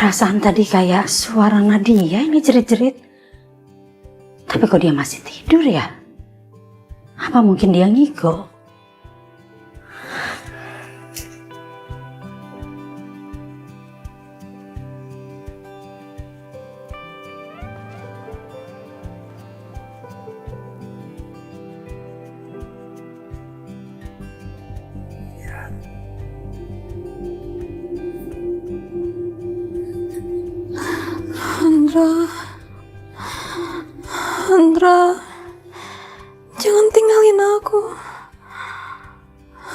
Perasaan tadi kayak suara Nadia ini jerit-jerit. Tapi kok dia masih tidur ya? Apa mungkin dia ngigo? Andra, jangan tinggalin aku.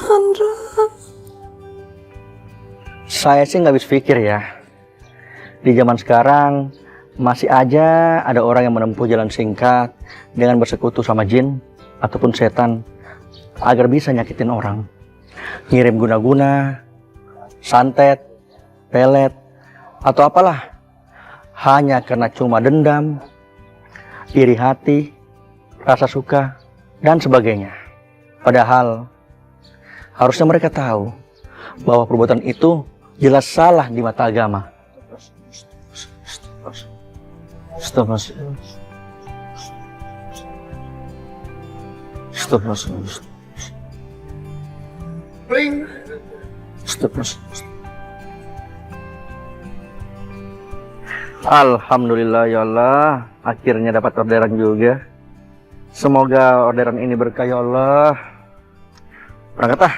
Andra. Saya sih nggak habis pikir ya. Di zaman sekarang masih aja ada orang yang menempuh jalan singkat dengan bersekutu sama jin ataupun setan agar bisa nyakitin orang. Ngirim guna-guna, santet, pelet, atau apalah. Hanya karena cuma dendam, iri hati, rasa suka, dan sebagainya. Padahal harusnya mereka tahu bahwa perbuatan itu jelas salah di mata agama. Stop, Mas. Stop, Mas. Stop, Mas. Alhamdulillah ya Allah, akhirnya dapat orderan juga. Semoga orderan ini berkah ya Allah. Berangkat ah.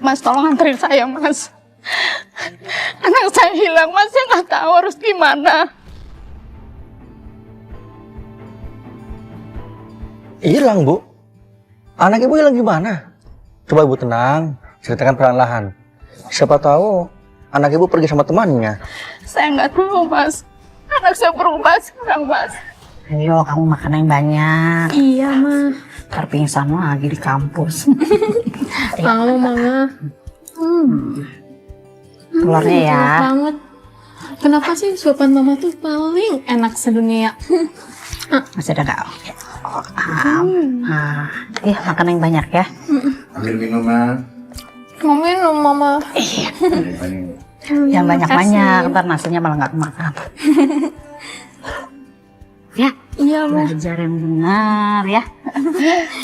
Mas, tolong anterin saya, Mas. Anak saya hilang, Mas. Saya nggak tahu harus gimana. Hilang, Bu. Anak Ibu hilang gimana? Coba Ibu tenang, ceritakan perlahan-lahan. Siapa tahu anak Ibu pergi sama temannya. Saya nggak tahu, Mas. Anak saya berubah sekarang, Mas. Ayo, kamu makan yang banyak. Iya, Ma. Ntar pingsan lagi di kampus. Mau, Mama. Telurnya ya. Enak banget. Kenapa sih suapan Mama tuh paling enak sedunia? Masih ada gak? Iya, makan yang banyak ya. Ambil minuman. Mau minum, Mama. Yang banyak-banyak, ntar nasinya malah gak kemakan. Ya, Iya, Ma. belajar yang benar ya.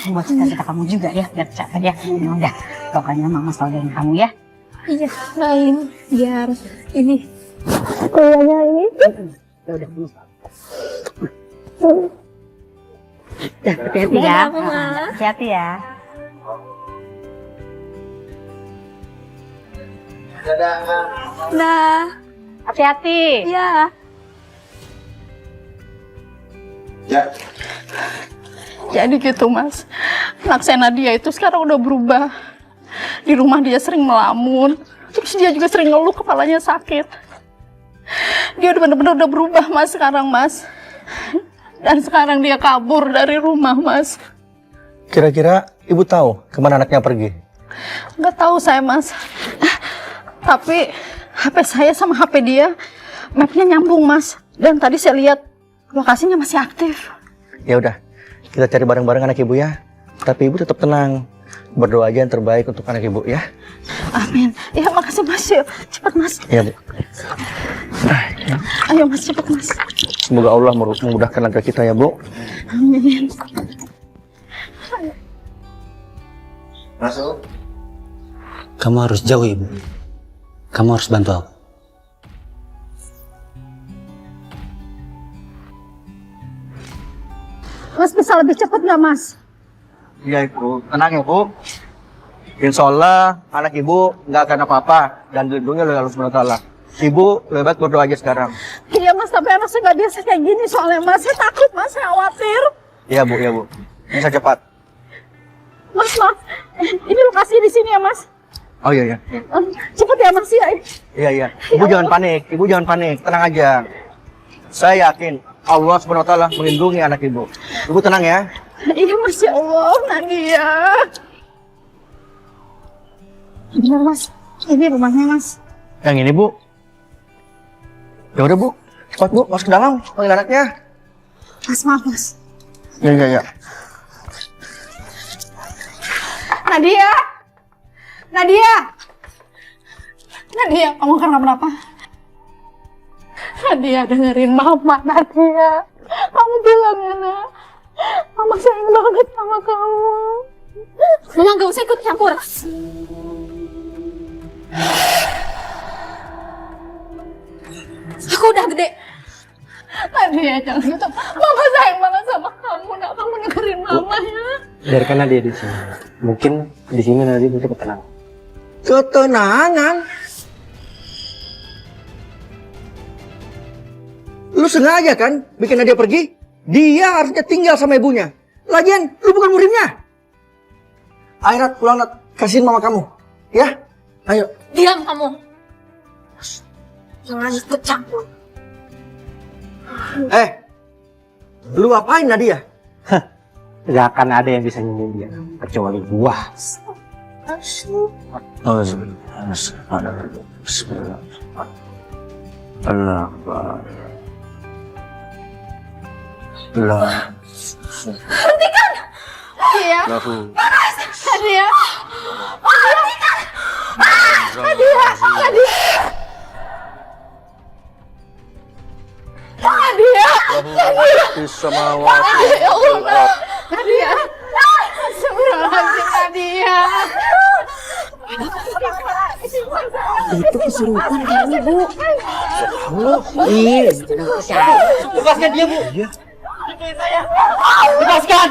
Buat cita-cita kamu juga ya, biar capek ya. Ya udah, pokoknya mama selalu dengan kamu ya. Iya, lain biar ini kuliahnya ini. Ya udah, hati-hati ya. Dadah, Mama. Hati-hati ya. Nah, Hati-hati. iya. Ya. Jadi gitu, Mas. Anak saya Nadia itu sekarang udah berubah. Di rumah dia sering melamun. Terus dia juga sering ngeluh kepalanya sakit. Dia udah bener-bener udah berubah, Mas, sekarang, Mas. Dan sekarang dia kabur dari rumah, Mas. Kira-kira Ibu tahu kemana anaknya pergi? Nggak tahu saya, Mas. Tapi HP saya sama HP dia mapnya nyambung, Mas. Dan tadi saya lihat lokasinya masih aktif. Ya udah, kita cari bareng-bareng anak Ibu ya. Tapi Ibu tetap tenang. Berdoa aja yang terbaik untuk anak Ibu ya. Amin. Ya, makasih, Mas. Yuk, cepat, Mas. Iya, Bu. Ayo, Mas, cepat, Mas. Semoga Allah memudahkan langkah kita ya, Bu. Amin. Masuk. Kamu harus jauh, Ibu. Kamu harus bantu aku. Mas bisa lebih cepat nggak, Mas? Iya, Ibu. Tenang ya, Bu. Insya Allah anak Ibu nggak akan apa-apa dan dilindungi oleh Allah SWT. Ibu lebih baik berdoa aja sekarang. Iya, Mas, tapi anak saya nggak biasa kayak gini soalnya, Mas. Saya takut, Mas. Saya khawatir. Iya, Bu. Iya, Bu. Bisa cepat. Mas, ini lokasi di sini ya, Mas. Oh iya, iya. Cepat ya, Mas, ya. Iya, iya. Ibu jangan panik. Ibu jangan panik. Tenang aja. Saya yakin Allah SWT melindungi anak Ibu. Ibu tenang ya. Iya, Mas, ya Allah, Nadia. Benar, Mas. Ini rumahnya, Mas. Yang ini, Bu. Ya udah, Bu. Cepat, Bu. Masuk ke dalam. Panggil anaknya. Mas, maaf, Mas. Ya. Nadia! Nadia! Nadia, kamu kenapa-napa? Nadia, dengerin Mama, Nadia. Kamu bilang ya, Nak. Mama sayang banget sama kamu. Mama gak usah ikut campur. Aku udah gede. Nadia, jangan gitu. Mama sayang banget sama kamu, Nak. Kamu dengerin Mama ya. Biarkan dia di sini. Mungkin di sini nanti bisa tenang. Ketenangan? Lu sengaja kan bikin dia pergi? Dia harusnya tinggal sama ibunya. Lagian, lu bukan muridnya. Airat, pulang, Nat. Kasihin mama kamu. Ya? Ayo. Diam kamu. Jangan ikut campur. Lu apain Nadia? Gak akan ada yang bisa nyembuhin dia kecuali gua. Hentikan! Nadia! Nadia! Hentikan! Nadia! Nadia! Nadia! Nadia! Ya Allah! Nadia! Astagfirullahaladzim, Nadia! Itu kesurupan kali, Bu. Lepaskan dia, Bu. Lepaskan!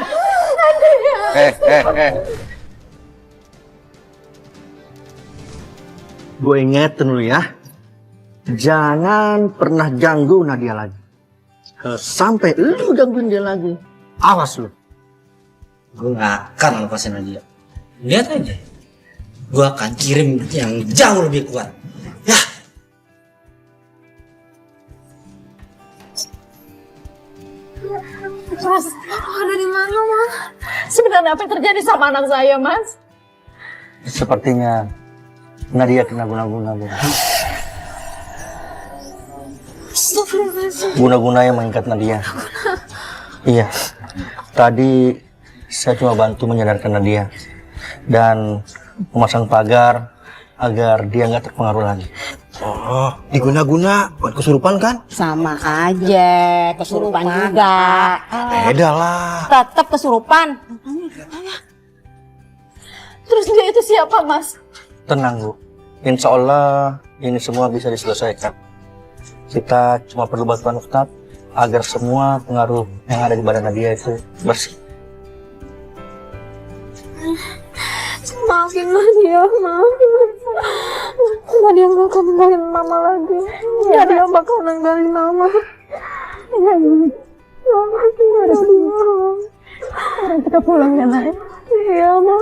Gue ingetin lu ya. Jangan pernah ganggu Nadia lagi. Sampai lu gangguin dia lagi. Awas lu. Gue gak akan lepasin dia. Lihat aja. Gue akan kirim yang jauh lebih kuat. Ya. Mas, ada di mana, Mas? Sebenarnya apa yang terjadi sama anak saya, Mas? Sepertinya Nadia kena guna-guna, Bu. Guna-guna yang mengikat Nadia. Iya. Tadi saya cuma bantu menyadarkan Nadia dan memasang pagar agar dia nggak terpengaruh lagi. Oh, diguna-guna buat kesurupan kan? Sama aja, kesurupan juga. Beda lah. Tetap kesurupan. Terus dia itu siapa, Mas? Tenang, Bu. Insya Allah ini semua bisa diselesaikan. Kita cuma perlu bantuan Ustadz agar semua pengaruh yang ada di badan Nadia itu bersih. Maafin Nadia, maafin Nadia gak akan ninggalin Mama lagi. Nadia bakal ninggalin Mama. Sekarang kita pulang ya, Nak. Iya, Ma.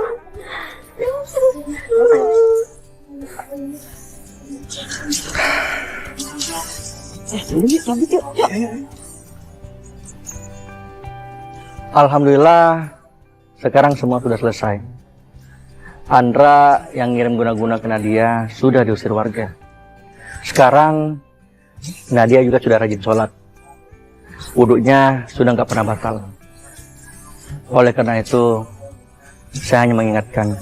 Alhamdulillah sekarang semua sudah selesai. Andra yang ngirim guna-guna ke Nadia sudah diusir warga. Sekarang Nadia juga sudah rajin sholat. Wuduknya sudah nggak pernah batal. Oleh karena itu saya hanya mengingatkan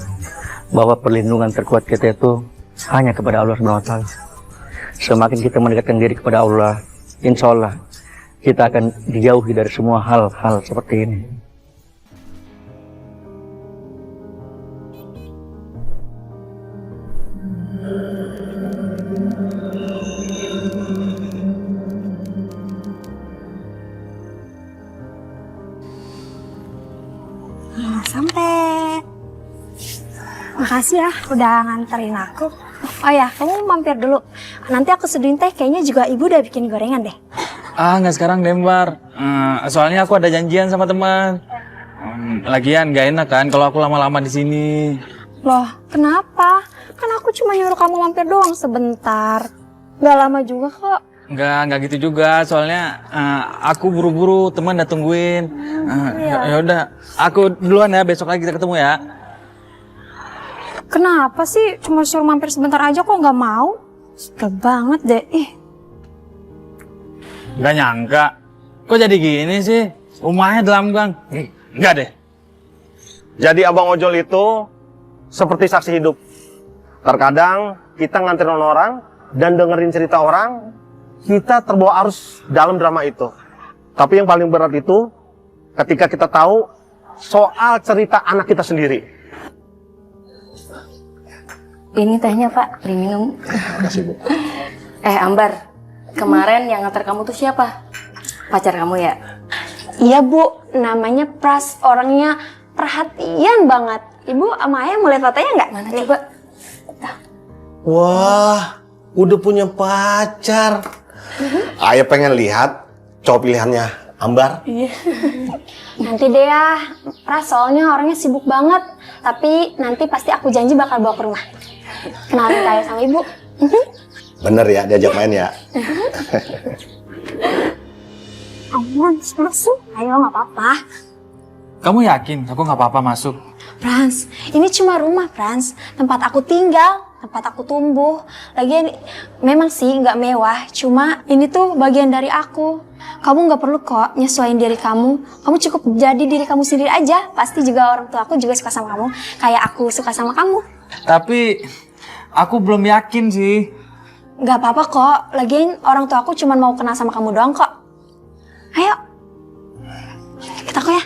bahwa perlindungan terkuat kita itu hanya kepada Allah SWT. Semakin kita mendekatkan diri kepada Allah, insya Allah kita akan dijauhi dari semua hal-hal seperti ini. Sampai. Makasih ya udah nganterin aku. Oh ya, kamu mampir dulu. Nanti aku seduhin teh, kayaknya juga ibu udah bikin gorengan deh. Nggak sekarang Dembar. Soalnya aku ada janjian sama teman. Lagian nggak enak kan kalau aku lama-lama di sini. Loh, kenapa? Kan aku cuma nyuruh kamu mampir doang sebentar. Gak lama juga kok. Nggak gitu juga. Soalnya aku buru-buru, teman udah tungguin. Ya udah, aku duluan ya. Besok lagi kita ketemu ya. Kenapa sih cuma suruh mampir sebentar aja kok nggak mau? Suka banget deh. Nggak nyangka. Kok jadi gini sih? Rumahnya dalam gang. Enggak deh. Jadi abang ojol itu seperti saksi hidup. Terkadang kita nganterin orang dan dengerin cerita orang, kita terbawa arus dalam drama itu. Tapi yang paling berat itu ketika kita tahu soal cerita anak kita sendiri. Ini tehnya Pak, diminum. Makasih, Bu. Ambar, kemarin yang nganter kamu tuh siapa? Pacar kamu ya? Iya Bu, namanya Pras, orangnya perhatian banget. Ibu sama Ayah mau lihat fotonya nggak? Mana coba? Wah, udah punya pacar. Ayah pengen lihat cowok pilihannya Ambar. Nanti deh ya, Pras soalnya orangnya sibuk banget. Tapi nanti pasti aku janji bakal bawa ke rumah. Kenalin Ayah sama Ibu. Bener ya, diajak main ya. Aman, masuk. Ayo, nggak apa-apa. Kamu yakin aku nggak apa-apa masuk? Frans, ini cuma rumah, Frans. Tempat aku tinggal, tempat aku tumbuh. Lagian memang sih nggak mewah, cuma ini tuh bagian dari aku. Kamu nggak perlu kok nyesuaiin diri kamu. Kamu cukup jadi diri kamu sendiri aja. Pasti juga orang tua aku juga suka sama kamu, kayak aku suka sama kamu. Tapi aku belum yakin sih. Nggak apa-apa kok. Lagian orang tua aku cuma mau kenal sama kamu doang kok. Ayo, kita kok ya.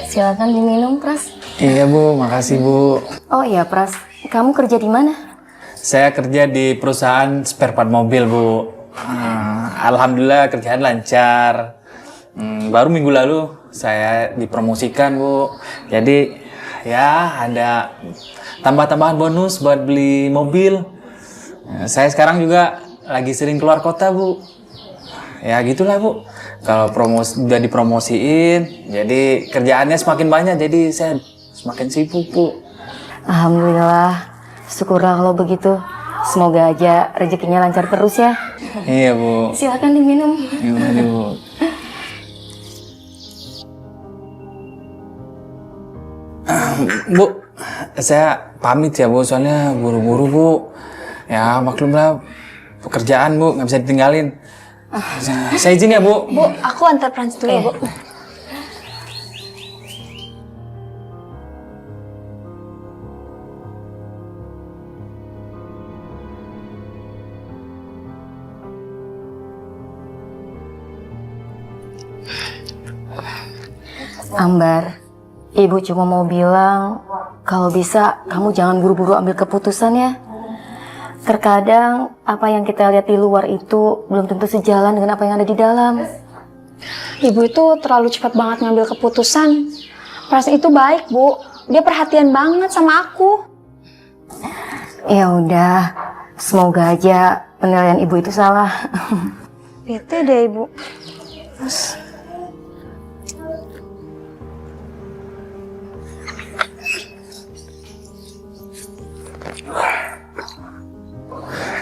Silakan diminum, Pras. Iya Bu, makasih Bu. Oh iya, Pras. Kamu kerja di mana? Saya kerja di perusahaan spare part mobil Bu. Alhamdulillah kerjaan lancar. Baru minggu lalu saya dipromosikan Bu. Jadi ya ada tambah-tambahan bonus buat beli mobil. Saya sekarang juga lagi sering keluar kota Bu. Ya gitulah Bu. Kalau udah dipromosiin, jadi kerjaannya semakin banyak, jadi saya semakin sibuk Bu. Alhamdulillah. Syukurlah kalau begitu. Semoga aja rezekinya lancar terus ya. Iya Bu. Silakan diminum. Gimana Bu? Bu, saya pamit ya Bu, soalnya buru-buru Bu. Ya maklumlah pekerjaan Bu, nggak bisa ditinggalin. Saya izin ya Bu. Bu, aku antar Frans dulu ya, Bu. Ambar, Ibu cuma mau bilang kalau bisa kamu jangan buru-buru ambil keputusan ya. Terkadang apa yang kita lihat di luar itu belum tentu sejalan dengan apa yang ada di dalam. Ibu itu terlalu cepat banget ngambil keputusan. Pras itu baik, Bu. Dia perhatian banget sama aku. Ya udah, semoga aja penilaian Ibu itu salah. Bete deh, Ibu.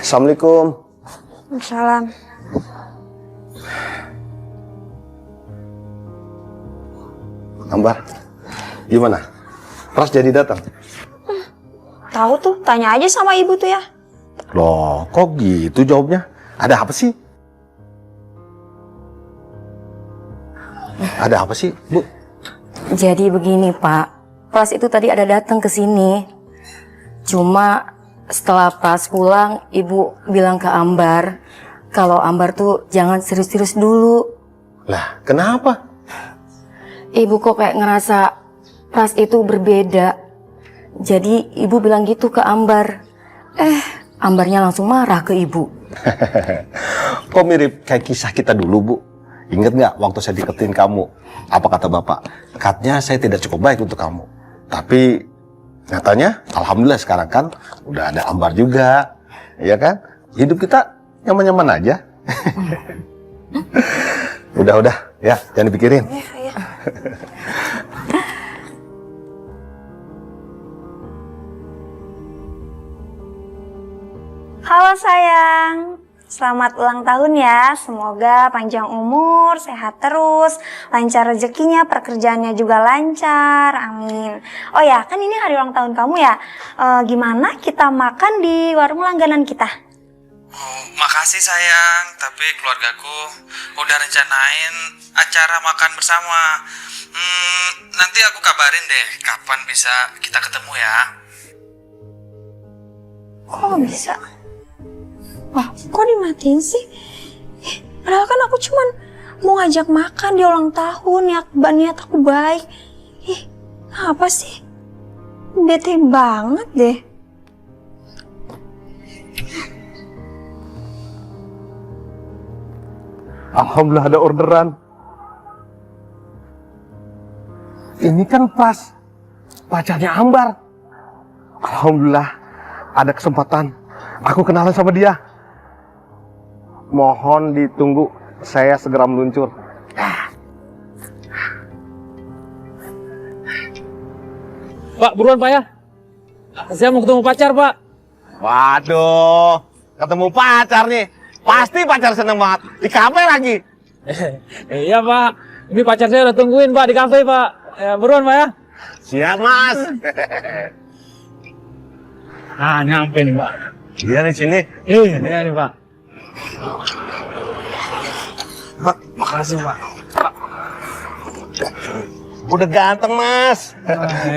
Assalamualaikum. Salam. Ambar, gimana? Pras jadi datang? Tahu tuh, tanya aja sama Ibu tuh ya. Loh, kok gitu jawabnya? Ada apa sih? Ada apa sih, Bu? Jadi begini Pak, Pras itu tadi ada datang ke sini. Cuma setelah Pras pulang, Ibu bilang ke Ambar kalau Ambar tuh jangan serius-serius dulu. Lah, kenapa? Ibu kok kayak ngerasa Pras itu berbeda. Jadi Ibu bilang gitu ke Ambar. Ambarnya langsung marah ke Ibu. Kok mirip kayak kisah kita dulu, Bu? Ingat nggak waktu saya deketin kamu? Apa kata Bapak? Katanya saya tidak cukup baik untuk kamu. Tapi nyatanya, alhamdulillah sekarang kan udah ada Ambar juga. Iya kan? Hidup kita nyaman-nyaman aja. Udah, ya, jangan dipikirin. Halo sayang. Selamat ulang tahun ya. Semoga panjang umur, sehat terus, lancar rezekinya, pekerjaannya juga lancar. Amin. Oh ya, kan ini hari ulang tahun kamu ya. Gimana kita makan di warung langganan kita? Oh, makasih sayang, tapi keluargaku udah rencanain acara makan bersama. Nanti aku kabarin deh kapan bisa kita ketemu ya. Kok bisa? Wah, kok dimatiin sih? Padahal kan aku cuman mau ngajak makan di ulang tahun, niat aku baik. Apa sih? Bete banget deh. Alhamdulillah ada orderan. Ini kan pas pacarnya Ambar. Alhamdulillah ada kesempatan aku kenalan sama dia. Mohon ditunggu, saya segera meluncur. Pak, buruan Pak ya. Saya mau ketemu pacar Pak. Waduh, ketemu pacar nih. Pasti pacar seneng banget. Di kafe lagi. Iya Pak, ini pacar saya udah tungguin Pak di kafe Pak. Buruan Pak ya. Siap Mas. Nah, nyampe nih Pak. Dia di sini. Iya nih Pak. Pak, makasih Pak. Udah ganteng Mas.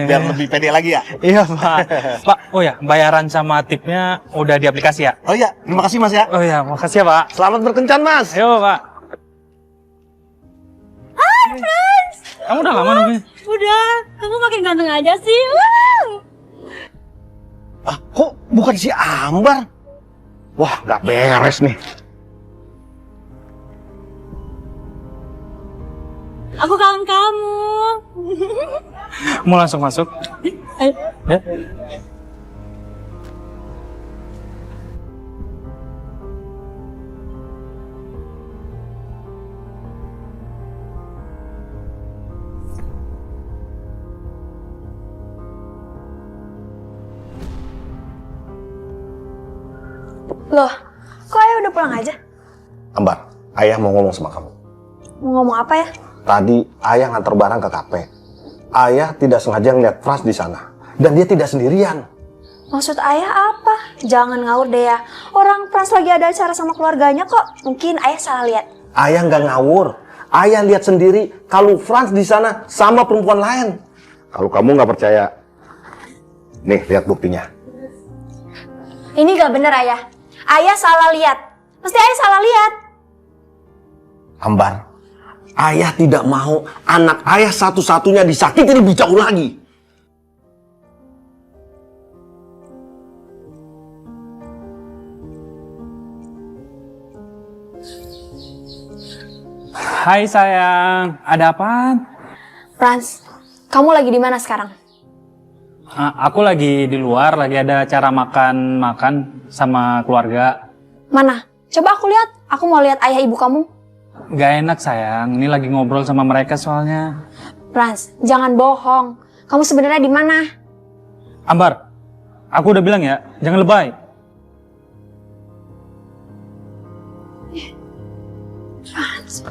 Biar lebih pede lagi ya. Iya Pak. Pak, oh ya, bayaran sama tipnya udah di aplikasi ya? Oh iya, terima kasih Mas ya. Oh ya, makasih ya Pak. Selamat berkencan Mas. Ayo Pak. Hai, Frans. Kamu udah lama nungguin? Udah, kamu makin ganteng aja sih. Ah, kok bukan si Ambar? Wah, nggak beres nih. Aku kangen kamu. Mau langsung masuk? Ayo. Ya. Loh, kok ayah udah pulang aja? Ambar, ayah mau ngomong sama kamu. Mau ngomong apa ya? Tadi ayah nganter barang ke kafe. Ayah tidak sengaja ngeliat Frans di sana. Dan dia tidak sendirian. Maksud ayah apa? Jangan ngawur deh ya. Orang Frans lagi ada acara sama keluarganya kok. Mungkin ayah salah lihat. Ayah nggak ngawur. Ayah lihat sendiri kalau Frans di sana sama perempuan lain. Kalau kamu nggak percaya, nih lihat buktinya. Ini gak bener ayah. Ayah salah lihat. Pasti ayah salah lihat. Ambar, ayah tidak mau anak ayah satu-satunya disakiti lebih jauh lagi. Hai sayang, ada apaan? Frans, kamu lagi di mana sekarang? Aku lagi di luar, lagi ada acara makan sama keluarga. Mana? Coba aku lihat. Aku mau lihat ayah ibu kamu. Gak enak sayang, ini lagi ngobrol sama mereka soalnya. Frans, jangan bohong. Kamu sebenarnya di mana? Ambar, aku udah bilang ya, jangan lebay. Frans.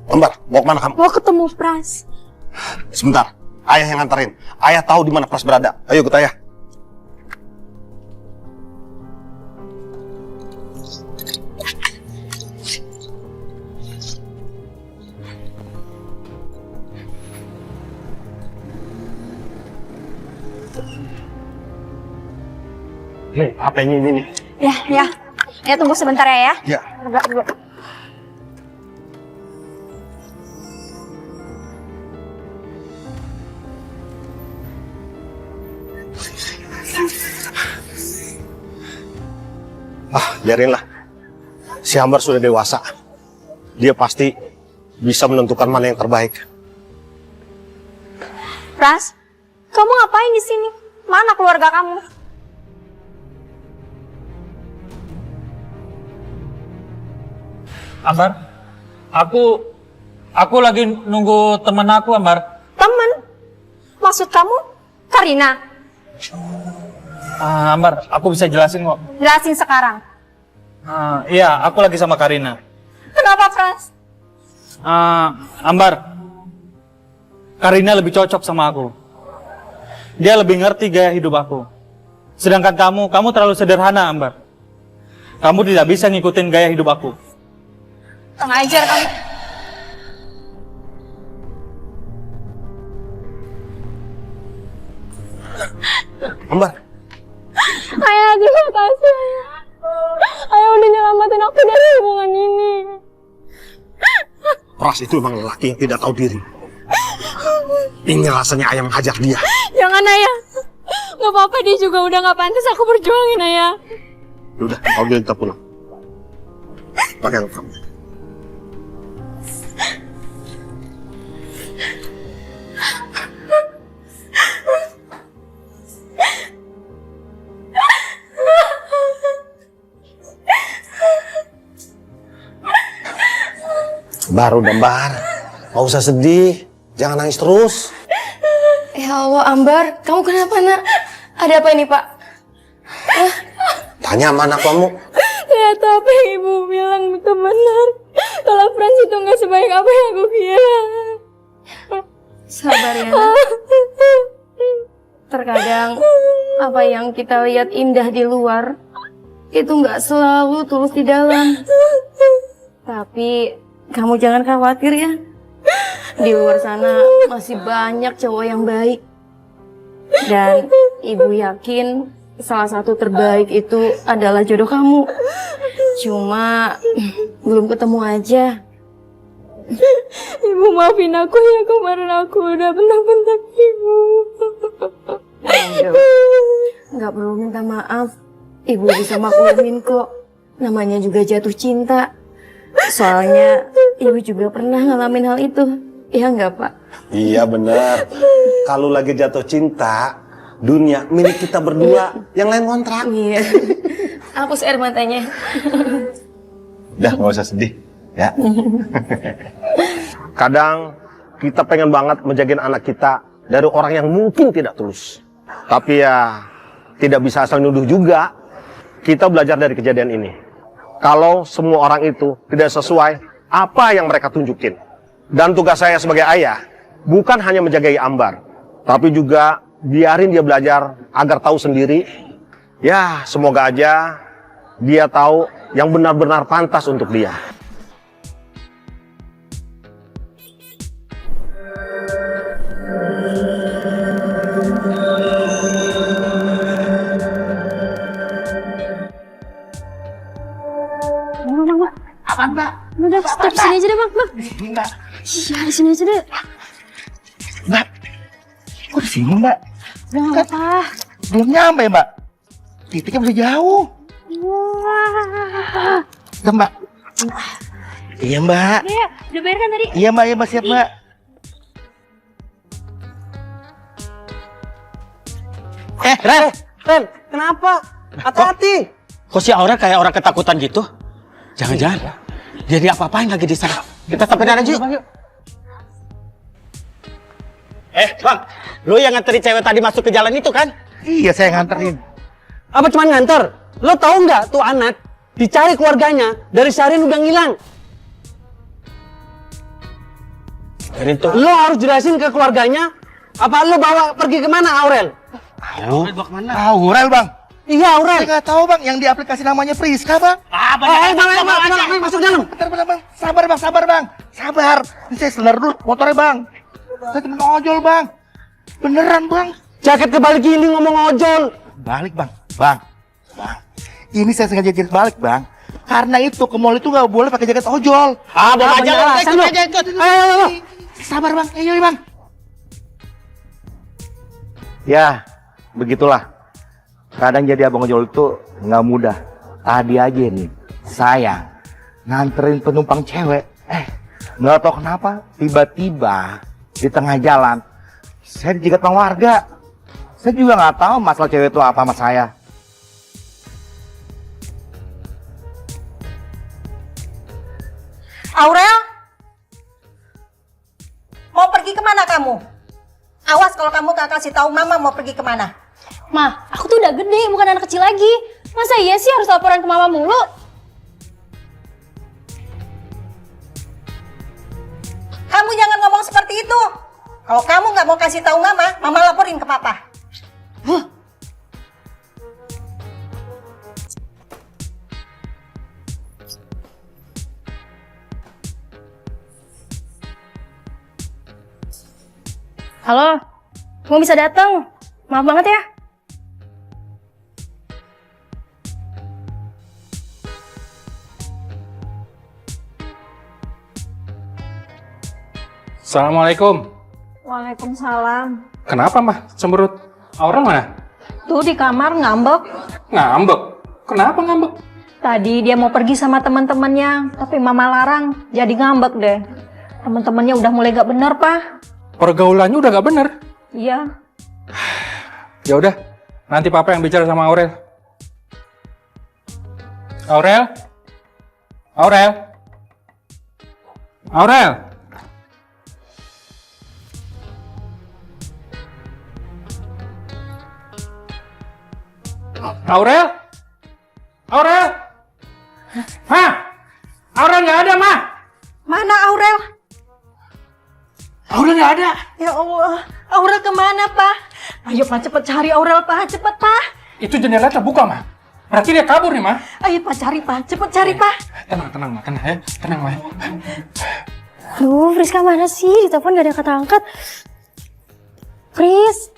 Ambar, mau kemana kamu? Mau ketemu Frans. Sebentar, ayah yang nganterin. Ayah tahu di mana Frans berada. Ayo ikut ayah. Nih, HP-nya ini nih. Ya, ya. Ya tunggu sebentar ya. Ya. Dulu. Biarinlah. Si Ambar sudah dewasa. Dia pasti bisa menentukan mana yang terbaik. Frans, kamu ngapain di sini? Mana keluarga kamu? Ambar, aku lagi nunggu temen aku, Ambar. Temen? Maksud kamu Karina? Ambar, aku bisa jelasin kok. Jelasin sekarang. Iya, aku lagi sama Karina. Kenapa, Frans? Ambar, Karina lebih cocok sama aku. Dia lebih ngerti gaya hidup aku. Sedangkan kamu terlalu sederhana, Ambar. Kamu tidak bisa ngikutin gaya hidup aku. Tengah ajar kamu. Ambar, Ayah, terima kasih, Ayah. Ayah udah nyelamatin aku dari hubungan ini. Pras itu memang lelaki yang tidak tahu diri. Ini rasanya ayah menghajar dia. Jangan, Ayah. Gak apa-apa, dia juga udah gak pantas aku berjuangin, Ayah. Udah, kau kita pulang. Pakai helm kamu. Bar, udah Bar. Gak usah sedih. Jangan nangis terus. Ya Allah, Ambar, kamu kenapa, Nak? Ada apa ini, Pak? Tanya sama anak kamu. Ternyata apa yang ibu bilang itu benar. Kalau Frans itu gak sebaik apa yang aku kira. Sabar ya, Nak. Terkadang apa yang kita lihat indah di luar itu nggak selalu tulus di dalam. Tapi kamu jangan khawatir ya. Di luar sana masih banyak cowok yang baik. Dan ibu yakin salah satu terbaik itu adalah jodoh kamu. Cuma belum ketemu aja. Ibu maafin aku ya, kemarin aku udah bentak-bentak ibu. Nggak perlu minta maaf. Ibu bisa maklumin kok. Namanya juga jatuh cinta. Soalnya ibu juga pernah ngalamin hal itu. Iya nggak, Pak? Iya bener. Kalau lagi jatuh cinta, dunia milik kita berdua, yang lain kontrak. Iya. Hapus air matanya. Udah, nggak usah sedih, ya. Kadang kita pengen banget menjagain anak kita dari orang yang mungkin tidak tulus. Tapi ya tidak bisa asal nuduh juga. Kita belajar dari kejadian ini. Kalau semua orang itu tidak sesuai apa yang mereka tunjukin. Dan tugas saya sebagai ayah bukan hanya menjagai Ambar, tapi juga biarin dia belajar agar tahu sendiri. Ya, semoga aja dia tahu yang benar-benar pantas untuk dia. Apaan, Mbak? Udah, stop sini aja deh, Bang. Mbak. Iya, di sini aja deh. Mbak, kok di sini Mbak? Udah nggak apa-apa. Belum nyampe Mbak. Titiknya masih jauh. Wah. Udah Mbak. Iya Mbak. Iya, udah bayar kan tadi? Iya Mbak, siap Mbak. Ren, kenapa? Hati-hati. Kok si Aura kayak orang ketakutan gitu? Jangan-jangan dia diapa-apain lagi di sana. Kita samperin aja yuk. Bang, lu yang nganterin cewek tadi masuk ke jalan itu kan? Iya, saya nganterin. Apa cuma nganter? Lo tahu nggak tuh anak dicari keluarganya dari seharian udah ngilang. Lo harus jelasin ke keluarganya. Apa lo bawa pergi kemana Aurel? Aurel Bang. Iya Aurel. Saya nggak tahu Bang, yang di aplikasi namanya Friska Bang. Bang, masuk dalam. Bentar Bang. Sabar Bang. Sabar. Ini saya senar dulu motornya Bang. Saya temen ojol Bang. Beneran Bang. Jaket kebalik ini ngomong ojol. Balik Bang. Bang. Ini saya sengaja jaket balik Bang. Karena itu ke mall itu nggak boleh pakai jaket ojol. Bawa aja, ikut. Ayo. Sabar Bang. Ayo Bang. Ya, begitulah. Kadang jadi abang ojol itu nggak mudah. Tadi aja nih, saya nganterin penumpang cewek. Nggak tahu kenapa, tiba-tiba di tengah jalan, saya dijegat sama warga. Saya juga nggak tahu masalah cewek itu apa sama saya. Aurel? Mau pergi kemana kamu? Awas kalau kamu gak kasih tahu mama mau pergi kemana. Ma, aku tuh udah gede, bukan anak kecil lagi. Masa iya sih harus laporan ke mama mulu? Kamu jangan ngomong seperti itu. Kalau kamu nggak mau kasih tahu mama laporin ke papa. Halo, mau bisa datang? Maaf banget ya. Assalamualaikum. Waalaikumsalam. Kenapa mah cemberut? Aurel mana? Tuh di kamar ngambek. Ngambek. Kenapa ngambek? Tadi dia mau pergi sama teman-temannya, tapi mama larang, jadi ngambek deh. Teman-temannya udah mulai gak bener, Pak. Pergaulannya udah gak bener. Iya. Ya udah, nanti papa yang bicara sama Aurel. Aurel? Aurel? Aurel? Aurel? Aurel? Hah? Aurel nggak ada, Ma? Mana Aurel? Aurel nggak ada. Ya Allah, Aurel kemana, Pak? Ayo, Pak, cepet cari Aurel, Pak. Cepet, Pak. Itu jendela terbuka, Ma. Berarti dia kabur nih, Ma. Ayo, Pak, cari, Pak. Cepet cari, Pak. Tenang, Ma. Tenang, ya. Tenang, Ma. Duh, Friska mana sih? Di telepon gak ada kata angkat. Fris.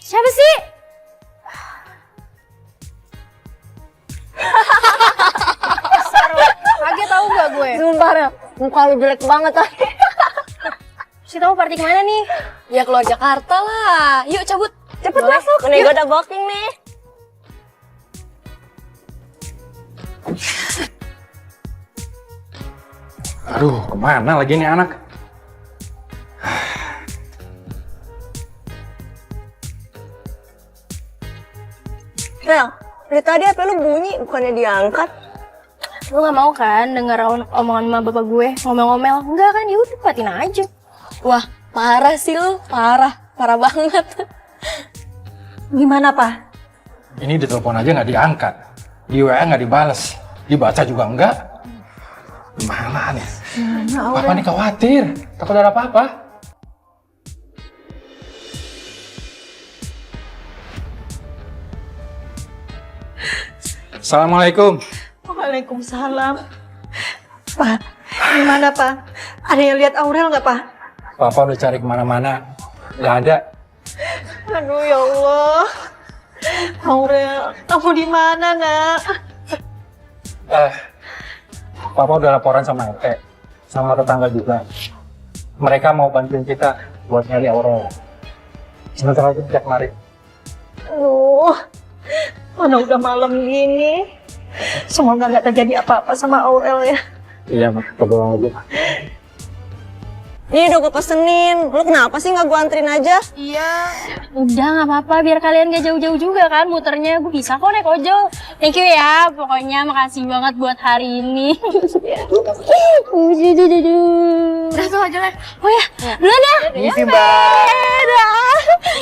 Siapa sih? Kaget tahu gak gue? Sumpah, Rel. Muka lu jelek banget tadi. Si tahu party kemana nih? Ya keluar Jakarta lah. Yuk cabut. Cepet masuk. Nih gue udah booking nih. Aduh, kemana lagi nih anak? Rel, dari tadi HP lu bunyi, bukannya diangkat. Lu gak mau kan denger omongan sama bapak gue ngomel-ngomel? Enggak kan, yaudah patin aja. Wah, parah sih lu. Parah banget. Gimana, Pak? Ini ditelepon aja nggak diangkat, di WA nggak dibales, dibaca juga enggak. Gimana nih? Papa nih khawatir, takut ada apa-apa. Assalamualaikum. Waalaikumsalam. Pak, gimana, Pak? Ada yang lihat Aurel nggak, Pak? Papa udah cari kemana-mana, nggak ada. Aduh, ya Allah. Aurel, kamu di mana, Nak? Papa udah laporan sama RT, sama tetangga juga. Mereka mau bantuin kita buat nyari Aurel. Sebentar lagi kita kemari. Aduh, mana udah malam gini. Semoga nggak terjadi apa-apa sama Aurel ya. Iya, Mak. Kebetulan aja. Ini udah gue pesenin. Lu kenapa sih nggak gue anterin aja? Iya. Udah gak apa-apa, biar kalian gak jauh-jauh juga kan muternya. Gue bisa kok naik ojol. Thank you ya, pokoknya makasih banget buat hari ini. Udah tuh ojolnya. Oh ya, duluan ya. Misi, Mbak.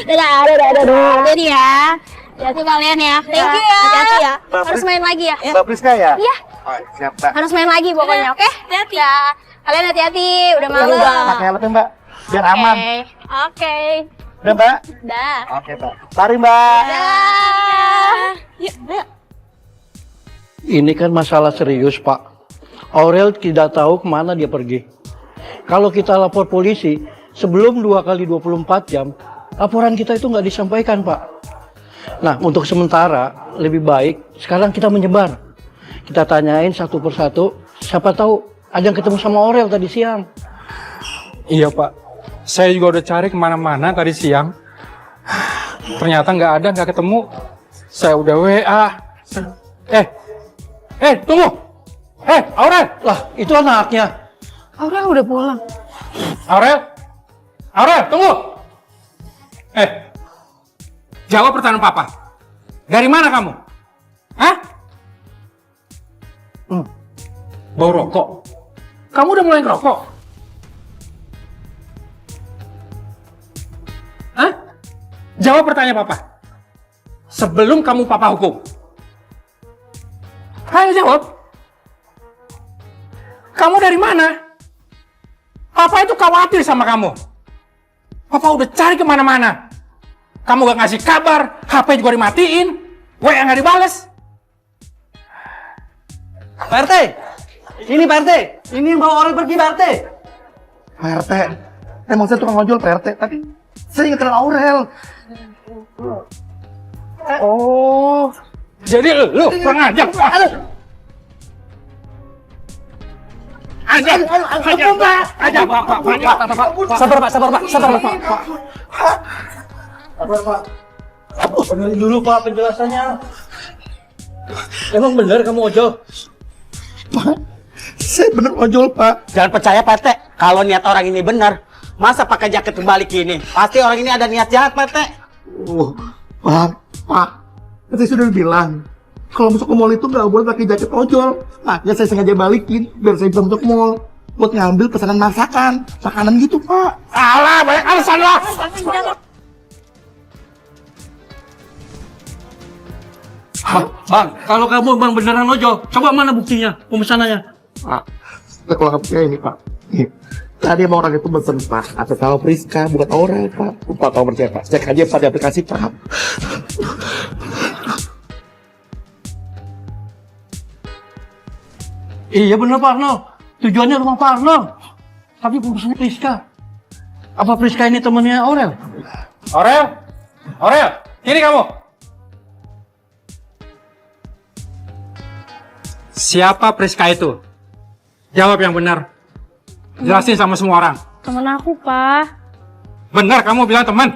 Dadah. Jadi ya. Hati kalian ya. Thank you ya. Hati-hati ya. Harus main lagi ya. Mbak Priska ya? Iya. Oh, siap, Mbak. Harus main lagi pokoknya, oke? Hati-hati ya. Kalian hati-hati, udah malam. Pakai helm, Mbak. Biar aman. Oke. Udah, Mbak? Dah. Oke, Mbak. Mari, Mbak. Dah. Ini kan masalah serius, Pak. Aurel tidak tahu kemana dia pergi. Kalau kita lapor polisi, sebelum 2 kali 24 jam, laporan kita itu nggak disampaikan, Pak. Nah, untuk sementara, lebih baik sekarang kita menyebar. Kita tanyain satu persatu, siapa tahu ada yang ketemu sama Aurel tadi siang. Iya, Pak. Saya juga udah cari kemana-mana tadi siang. Ternyata nggak ada, nggak ketemu. Saya udah WA. Tunggu. Aurel. Lah, itu anaknya. Aurel udah pulang. Aurel, tunggu. Jawab pertanyaan Papa. Dari mana kamu? Hah? Bau rokok. Kamu udah mulai ngerokok? Hah? Jawab pertanyaan papa. Sebelum kamu papa hukum. Ayo jawab. Kamu dari mana? Papa itu khawatir sama kamu. Papa udah cari kemana-mana. Kamu gak ngasih kabar, HP juga dimatiin, WA gak dibales. Pak RT, ini Pak RT, ini yang bawa Aurel pergi Pak RT. Pak RT, emang saya tukang ojol Pak RT, tapi saya nggak kenal Aurel. Oh, jadi lu kurang ajar. Sabar Pak. Dengerin dulu Pak penjelasannya. Emang bener kamu ojol? Saya bener ojol Pak. Jangan percaya Pak RT, kalau niat orang ini benar, masa pakai jaket terbalik ini? Pasti orang ini ada niat jahat Pak RT. Pak, saya sudah bilang kalau masuk ke mall itu nggak boleh pakai jaket ojol. Makanya saya sengaja balikin biar saya bisa masuk mall buat ngambil pesanan masakan, makanan gitu Pak. Alah, banyak alasan lah. Bang, kalau kamu bang beneran ojol, coba mana buktinya, pemesanannya? Pak, kalau kamu ini Pak. Nih, tadi emang orang itu pesen Pak, atas nama Priska, bukan Aurel Pak. Pak tahu percaya Pak, cek aja Pak di aplikasi Pak. Iya bener Pak Arnold, tujuannya rumah Pak Arnold. Tapi pemesannya Priska. Apa Priska ini temannya Aurel? Aurel, ini kamu. Siapa Priska itu? Jawab yang benar. Jelasin sama semua orang. Temen aku, Pak. Benar kamu bilang teman?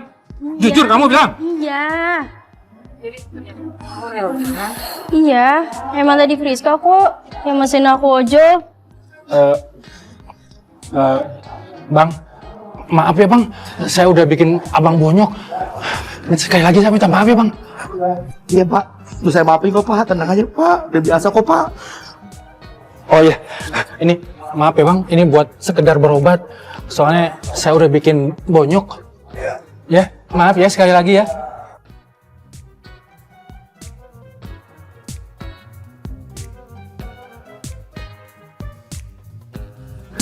Jujur kamu bilang? Iya. Iya, emang tadi Friska kok yang mesin aku ojol. Bang, maaf ya Bang, saya udah bikin abang bonyok. Sekali lagi saya minta maaf ya Bang. Iya Pak, udah saya maafin kok Pak, tenang aja Pak, udah biasa kok Pak. Oh iya, ini maaf ya Bang, ini buat sekedar berobat. Soalnya saya udah bikin bonyok. Ya, maaf ya sekali lagi ya.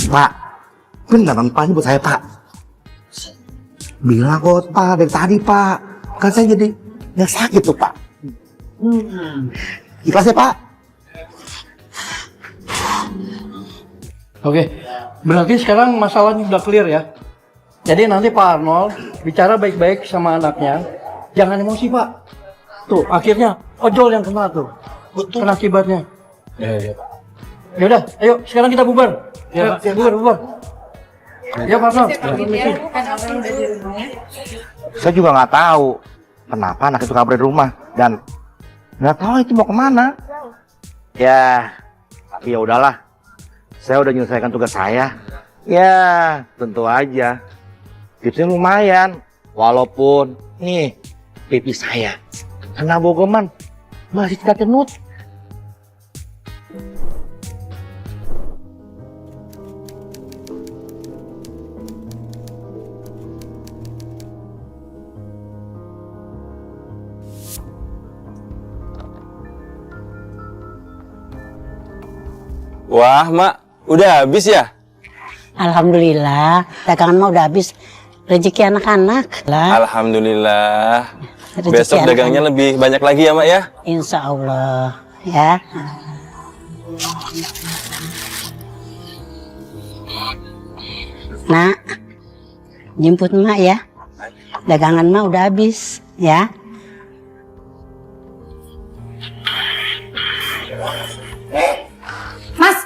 Pak, beneran Pak, ini buat saya Pak. Bilang kok Pak, dari tadi Pak. Kan saya jadi nggak sakit tuh Pak. Ikhlas ya Pak. Oke, berarti sekarang masalahnya udah clear ya. Jadi nanti Pak Arnold bicara baik-baik sama anaknya. Jangan emosi Pak. Tuh, akhirnya ojol yang kena tuh. Betul. Kena akibatnya. Iya Pak. Yaudah, ayo sekarang kita bubar. Ya, bubar. Ya Pak Arnold. Saya juga nggak tahu kenapa anak itu kabur dari rumah dan nggak tahu itu mau kemana. Ya, tapi ya udahlah. Saya udah menyelesaikan tugas saya. Ya, tentu aja. Tipsnya lumayan. Walaupun nih pipi saya kena bogoman masih tidak cenut. Wah, Mak, udah habis ya? Alhamdulillah, dagangan mah udah habis. Rezeki anak-anak lah. Alhamdulillah. Rezeki Besok anak-anak. dagangnya lebih banyak lagi ya, Mak ya? Insya Allah, ya. Nak, jemput Mak ya. Dagangan mah udah habis, ya. Mas!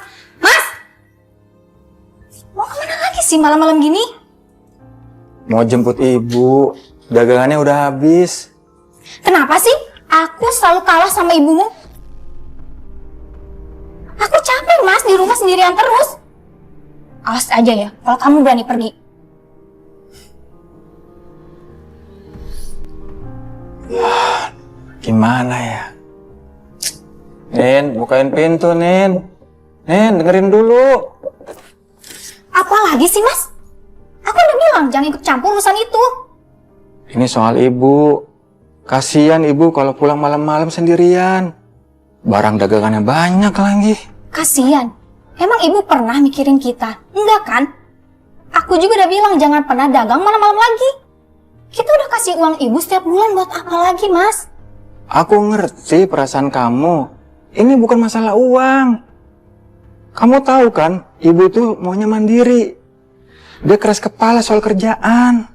Mau kemana lagi sih malam-malam gini? Mau jemput ibu, dagangannya udah habis. Kenapa sih? Aku selalu kalah sama ibumu. Aku capek Mas, di rumah sendirian terus. Awas aja ya, kalau kamu berani pergi. Gimana ya? Nin, bukain pintu, Nin. dengerin dulu. Apa lagi sih, Mas? Aku udah bilang jangan ikut campur urusan itu. Ini soal ibu. Kasihan ibu kalau pulang malam-malam sendirian. Barang dagangannya banyak lagi. Kasian. Emang ibu pernah mikirin kita? Enggak kan? Aku juga udah bilang jangan pernah dagang malam-malam lagi. Kita udah kasih uang ibu setiap bulan buat apa lagi, Mas? Aku ngerti perasaan kamu. Ini bukan masalah uang. Kamu tahu kan, ibu tuh maunya mandiri. Dia keras kepala soal kerjaan.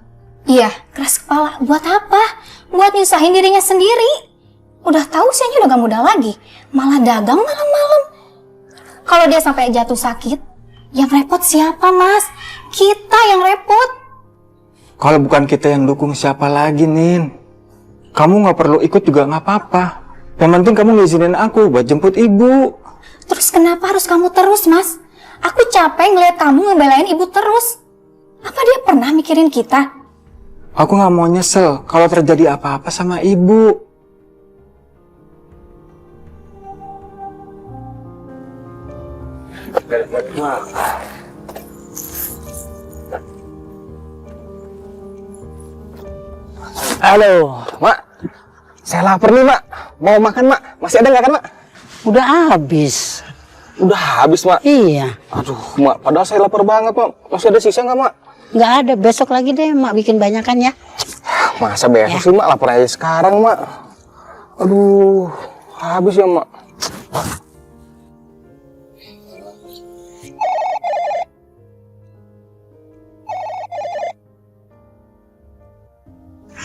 Iya, keras kepala. Buat apa? Buat nyusahin dirinya sendiri. Udah tahu usianya udah gak muda lagi. Malah dagang malam-malam. Kalau dia sampai jatuh sakit, yang repot siapa, Mas? Kita yang repot. Kalau bukan kita yang dukung, siapa lagi, Nin? Kamu gak perlu ikut juga gak apa-apa. Yang penting kamu ngizinin aku buat jemput ibu. Terus kenapa harus kamu terus, Mas? Aku capek ngeliat kamu ngebelain ibu terus. Apa dia pernah mikirin kita? Aku gak mau nyesel kalau terjadi apa-apa sama ibu. Halo, Mak. Saya lapar nih, Mak. Mau makan, Mak? Masih ada nggak kan, Mak? Udah habis. Udah habis, Mak? Iya. Aduh, Mak. Padahal saya lapar banget, Mak. Masih ada sisa nggak, Mak? Nggak ada, besok lagi deh Mak bikin banyakan ya. Masa besok sih, Mak? Lapar aja sekarang, Mak. Aduh, habis ya, Mak.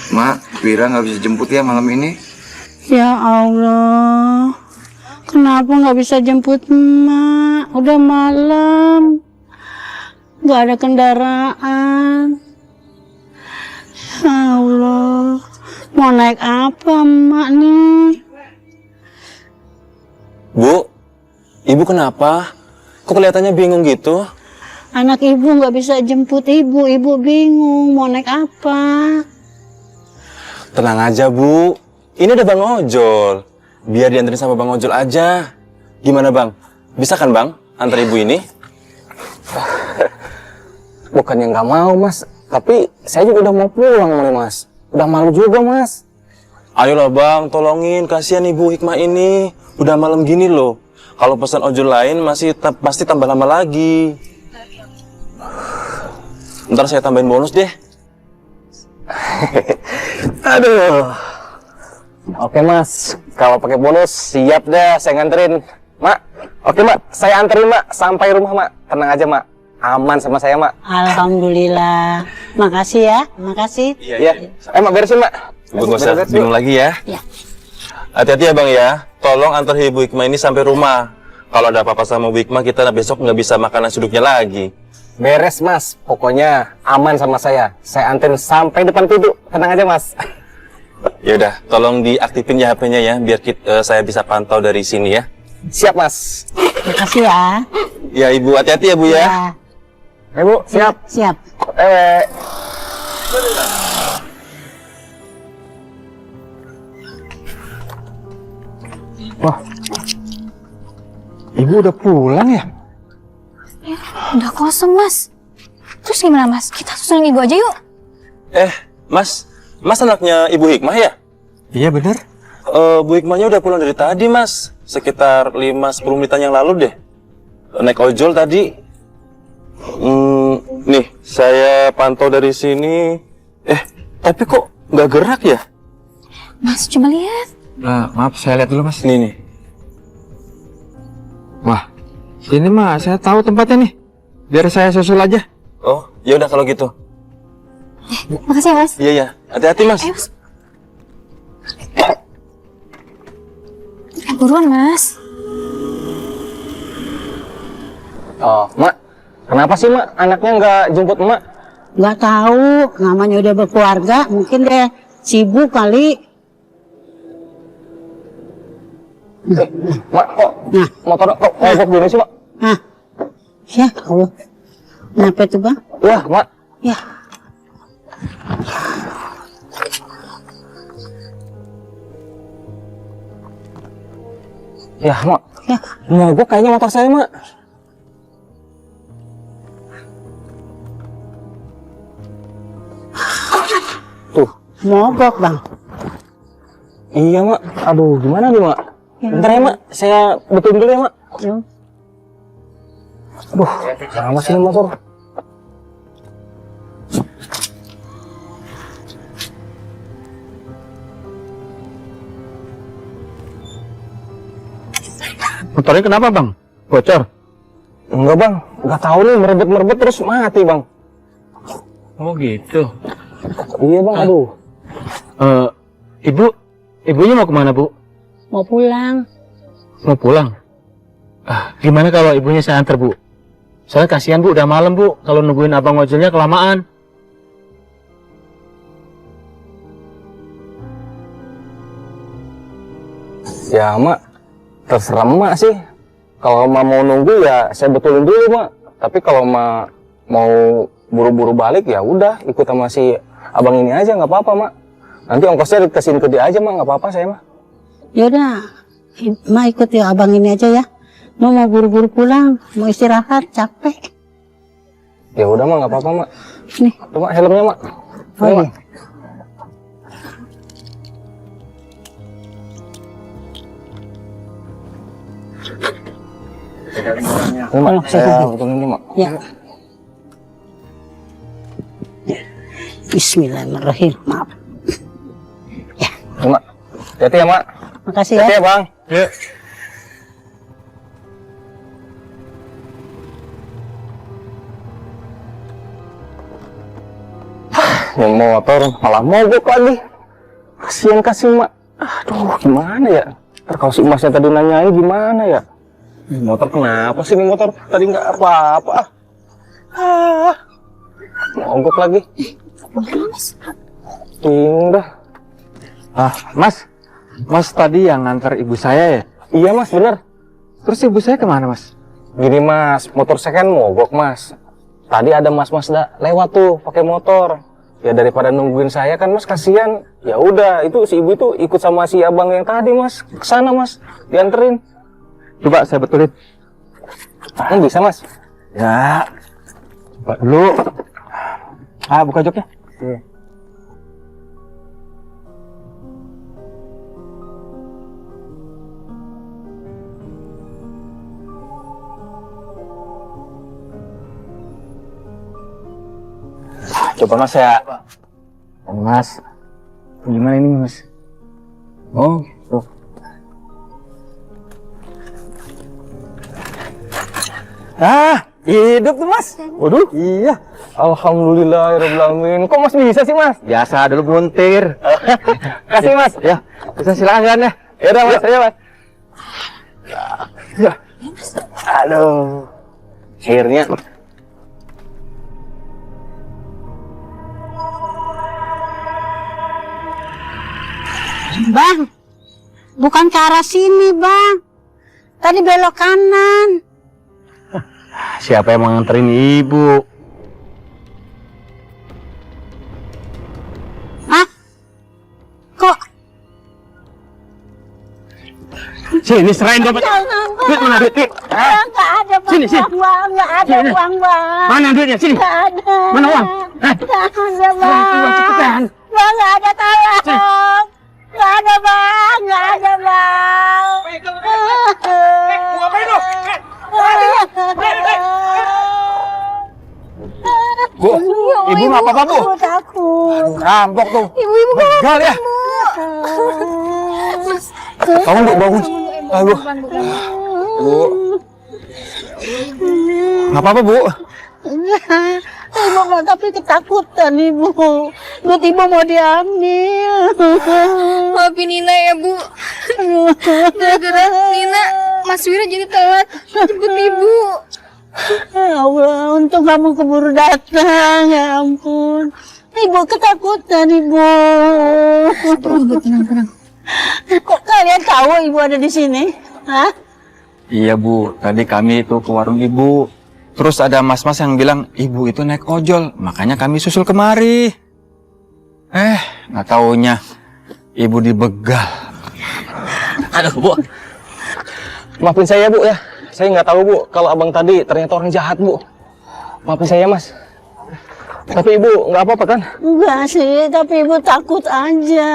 Mak, Wira nggak bisa jemput ya malam ini? Ya Allah, kenapa nggak bisa jemput Mak? Udah malam, nggak ada kendaraan. Ya Allah, mau naik apa Mak nih? Bu, ibu kenapa? Kok kelihatannya bingung gitu? Anak ibu nggak bisa jemput ibu bingung mau naik apa. Tenang aja, Bu. Ini ada Bang Ojol. Biar dianterin sama Bang Ojol aja. Gimana, Bang? Bisa kan, Bang? Antar ibu ini? Bukannya nggak mau, Mas. Tapi saya juga udah mau pulang nih, Mas. Udah malu juga, Mas. Ayolah, Bang. Tolongin. Kasihan Ibu Hikmah ini. Udah malam gini loh. Kalau pesan ojol lain masih pasti tambah lama lagi. Ntar saya tambahin bonus deh. Aduh. Oke, Mas. Kalau pakai bonus siap deh saya nganterin. Mak. Oke, Mak. Saya anterin, Mak, sampai rumah, Mak. Tenang aja, Mak. Aman sama saya, Mak. Alhamdulillah. Makasih ya, makasih. Iya. Mak, beresin, Mak. Ibu nggak usah bingung lagi ya. Iya. Hati-hati ya, Bang ya. Tolong antar Ibu Hikmah ini sampai rumah. Kalau ada apa-apa sama Ibu Hikmah, kita besok nggak bisa makan nasi uduknya lagi. Beres, Mas. Pokoknya aman sama saya. Saya anterin sampai depan pintu. Tenang aja, Mas. Ya udah, tolong diaktifin ya HP-nya ya, biar saya bisa pantau dari sini ya. Siap, Mas. Makasih ya. Ya, Ibu, hati-hati ya, Bu ya. Ibu, siap. Siap. Wah. Ibu udah pulang ya? Ya, udah kosong, Mas. Terus gimana, Mas? Kita susulin ibu aja yuk. Mas anaknya Ibu Hikmah ya? Iya, bener. Bu Hikmahnya udah pulang dari tadi, Mas. Sekitar 5-10 menitan yang lalu deh. Naik ojol tadi. Nih, saya pantau dari sini. Tapi kok nggak gerak ya? Mas, coba lihat. Maaf, saya lihat dulu, Mas. Nih. Wah, ini mah saya tahu tempatnya nih. Biar saya susul aja. Oh, ya udah kalau gitu. Makasih ya, Mas. Iya. Hati-hati, Mas. Ayo, Mas. Buruan, Mas. Oh, Mak. Kenapa sih, Mak? Anaknya nggak jemput Mak? Nggak tahu, namanya udah berkeluarga, mungkin dia sibuk kali. Mak, kok motor kok mogok gini sih, Mak? Ya Allah. Kenapa itu, Bang? Wah, Mak. Ya. Ya, Mak. Ya. Mogok kayaknya motor saya, Mak. Tuh. Mogok, Bang. Iya, Mak. Aduh, gimana nih, Mak? Bentar ya, Mak. Saya betulin dulu ya, Mak. Aduh, lama sih ini motor. Motornya kenapa, Bang? Bocor? Enggak, Bang. Enggak tahu nih, merebet-merebet terus mati, Bang. Oh gitu. Iya, Bang. Aduh. Ibunya mau kemana, Bu? Mau pulang. Mau pulang? Gimana kalau ibunya saya antar, Bu? Soalnya kasihan, Bu, udah malam, Bu. Kalau nungguin abang ojolnya kelamaan. Ya, Mak. Terserah Mak sih. Kalau Mak mau nunggu ya saya betulin dulu, Mak. Tapi kalau Mak mau buru-buru balik ya udah ikut sama si abang ini aja, nggak apa-apa, Mak. Nanti ongkosnya dikasihin ke dia aja, Mak. Nggak apa-apa saya, Mak. Yaudah, Ma ikut ya abang ini aja ya. Mau buru-buru pulang, mau istirahat, capek. Ya udah, Mak. Nggak apa-apa, Mak. Nih. Tuh, Mak, helmnya, Mak. Oh, Nih, iya. Mak. Ini, Mak. Saya betulin ini, Mak. Ya. Bismillahirrahmanirrahim. Maaf. Ini, Mak. Hati-hati ya, Mak. Makasih ya. Hati ya, Bang. Ya. Yang motor malah mogok lagi. Kasihan Mak. Aduh, gimana ya? Ntar kalau si Masnya tadi nanyain gimana ya? Ini motor kenapa sih ini motor? Tadi nggak apa-apa. Mogok lagi. Bingung dah. Mas. Mas tadi yang ngantar ibu saya ya? Iya, Mas, bener. Terus ibu saya kemana, Mas? Gini, Mas, motor second mogok, Mas. Tadi ada Mas lewat tuh pakai motor. Ya daripada nungguin saya kan, Mas, kasihan. Ya udah, itu si ibu itu ikut sama si abang yang tadi, Mas. Kesana, Mas, dianterin. Coba saya betulin. Bisa, Mas? Ya. Coba dulu. Buka joknya. Iya. Coba, Mas, ya. Mas. Gimana ini, Mas? Oh, tuh. Hidup tuh, Mas. Waduh. Iya. Alhamdulillahirrahmanirrahim. Kok Mas bisa sih, Mas? Biasa dulu buntir. Kasih, Mas. Ya, bisa silakan ya. Ya udah, Mas, ayo, Mas. Ya. Aduh. Akhirnya. Bang, bukan ke arah sini, Bang. Tadi belok kanan. Siapa yang mau nganterin ibu? Kok? Sini, serahin dompet. Duit mana duit? Nggak ada, Bang. Sini, sini. Nggak ada Sini. uang, Bang. Mana duitnya? Sini. Nggak ada. Mana uang? Nggak ada, Bang. Uang cepetan. Bang, nggak ada, tolong. Nggak ada, Bang. Nggak ada, Bang. Bu, ibu nggak apa-apa, Bu? Ibu takut. Rampok tuh. Ibu Begal ya. Tolong, Bu, bangun. Bu. Bu. Nggak apa-apa, Bu. Ibu nggak, tapi ketakutan, Ibu. Ibu mau diambil. Maafin Nina ya, Bu. Gara-gara Nina, Mas Wira jadi telat jemput Ibu. Ya Allah, untung kamu keburu datang. Ya ampun. Ibu ketakutan, Ibu. Tenang. Kok kalian tahu Ibu ada di sini? Hah? Iya, Bu. Tadi kami itu ke warung ibu. Terus ada mas-mas yang bilang ibu itu naik ojol. Makanya kami susul kemari. Nggak taunya ibu dibegal. Aduh, Bu. Maafin saya, Bu, ya. Saya nggak tahu, Bu, kalau abang tadi ternyata orang jahat, Bu. Maafin saya, Mas. Tapi ibu nggak apa-apa kan? Enggak sih, tapi ibu takut aja.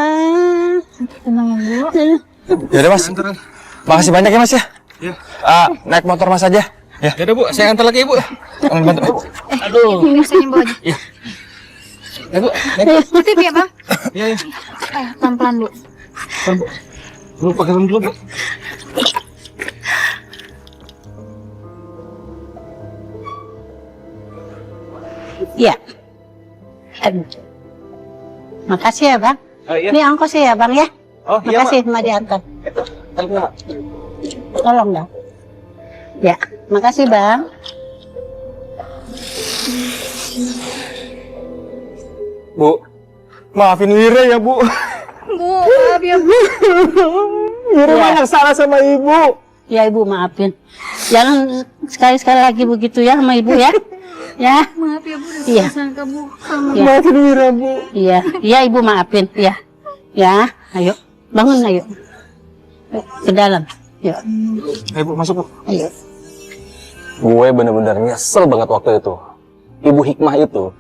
Tenang ya, Bu. Ya udah mas. Makasih banyak ya mas ya. Naik motor mas aja. Ya udah Bu, saya antar lagi ibu. Bantu. Aduh. Ini saya bawa aja. Iya. Ya Bu. Titip ya, Bang? Iya, iya. Ayo, pelan-pelan, Bu. Lu pakai rem dulu, Bu. Iya. Makasih ya, Bang. Oh, iya. Ini ongkosnya ya, Bang ya. Oh, iya, makasih, Ma diantar. Tolong dong. Ya, makasih, Bang. Bu, maafin Wira ya Bu. Bu, maaf ya, Bu. Wira banyak salah sama ibu. Ya, Ibu maafin. Jangan sekali-sekali lagi begitu ya sama Ibu ya. Ya. Maaf ya, Bu. Iya. Sangka, Bu. Ya. Maafin Wira Bu. Iya, iya Ibu maafin. Iya. Ya, ayo. Bangun ayo. Ke dalam. Yuk. Ayo Bu, masuk Bu. Ayo. Gue bener-bener nyesel banget waktu itu. Ibu Hikmah itu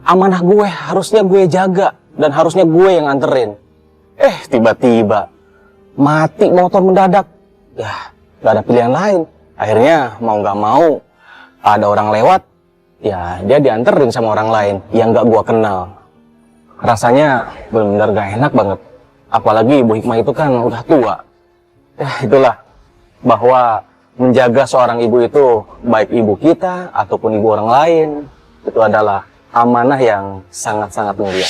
amanah gue, harusnya gue jaga dan harusnya gue yang nganterin. Tiba-tiba mati motor mendadak. Ya, gak ada pilihan lain. Akhirnya mau nggak mau ada orang lewat, ya dia dianterin sama orang lain yang gak gue kenal. Rasanya benar-benar gak enak banget. Apalagi Ibu Hikmah itu kan udah tua. Itulah bahwa menjaga seorang ibu itu, baik ibu kita ataupun ibu orang lain, itu adalah amanah yang sangat-sangat mulia.